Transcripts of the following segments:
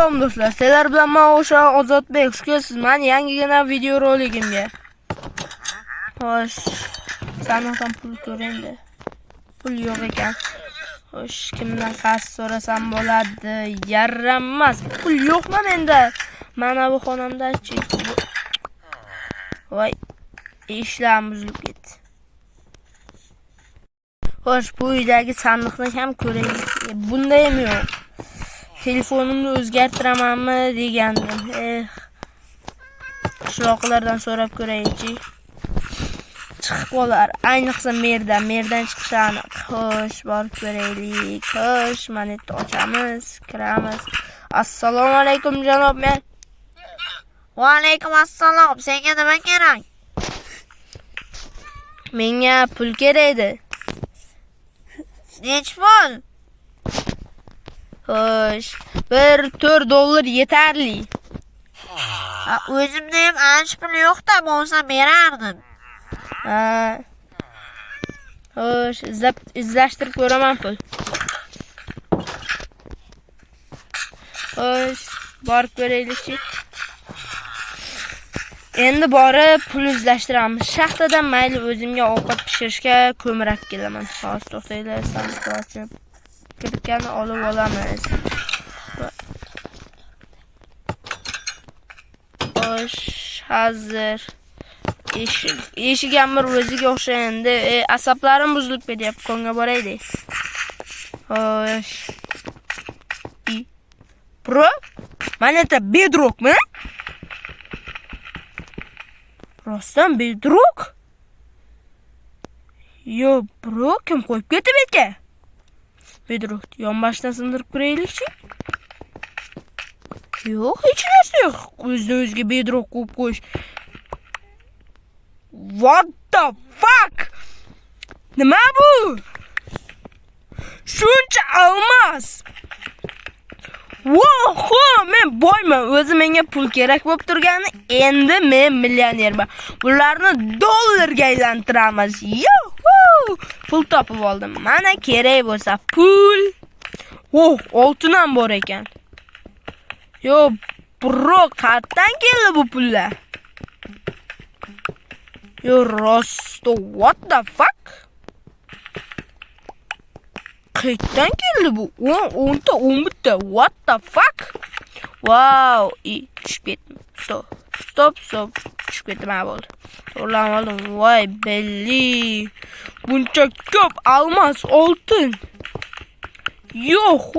Selam do'stlar, sizlar bilan men o'sha Ozodbek. Xush kelibsiz meni yangigina video roligimga. Xo'sh, sanoqdan pul ko'rindi. Pul yo'q ekan. Xo'sh, kimdan qarz so'rasam bo'ladi? Yaramas. Pul yo'qmi menda? Mana bu xonamda-chi. Voy, ishlarim buzilib ketdi. Xo'sh, bu uydagi sandiqni ham ko'raylik. Bunda ham yo'q. Telefonimni o'zgartiramanmi degandim. Qishloqlardan so'rab ko'raychi. Chiqib qolar. Ayniqsa merdan chiqishi aniq. Xo'sh, borib ko'raylik. Xo'sh, mana yerda ochamiz, kiramiz. Assalomu alaykum janob men. Va alaykum assalom. Senga nima kerak? Menga pul kerak edi. Nech pul? Xo'sh, $4 yetarli. O'zimda ham ancha pul yo'q-da, bo'lsa berardim. Xo'sh, izlashtirib ko'raman pul. Xo'sh, borib ko'raylikchi. Endi borib pul izlashtiramiz. Shaxtadan mayli o'zimga ovqat pishirishga ko'mrak kelaman. Hozir to'xtaylar, sandiqni ochib kirkani olib olamiz. Xo'sh, hozir eshik amir o'ziga o'xshaydi. Asablarim buzilib ketyapti. Konga boraylik. Xo'sh. Bro, mana bu bedrockmi? Rostdan bedrock? Yo, bro, kim qo'yib ketdi betga? Bedrock yonboshdan sindirib ko'raylikchi. Yo'q, hech narsa yo'q. O'ziga bedrock qo'yib qo'yish. What the fuck? Nima bu? Shuncha olmos. Voho, men boyman. O'zi menga pul kerak bo'lib turgani, endi men millionerman. Bularni dollarga aylantiramiz. Yuhu! Pul topib oldim. Mana kerak bo'lsa pul. Oltin ham bor ekan. Yo, bro, qayerdan keldi bu pullar? Yo, rosto, what the fuck? Qayerdan keldi bu? 10 ta, 11 ta, what the fuck? Wow, tushib ketdim. Stop. Tushib ketdim bo'ldi. To'g'rilam oldim. Voy, belli. Buncha ko'p olmos, oltin. Yo'q.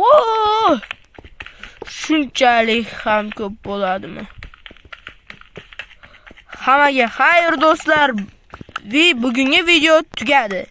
Shunchalik ham ko'p bo'ladimi? Hammaga xayr do'stlar. Bugungi video tugadi.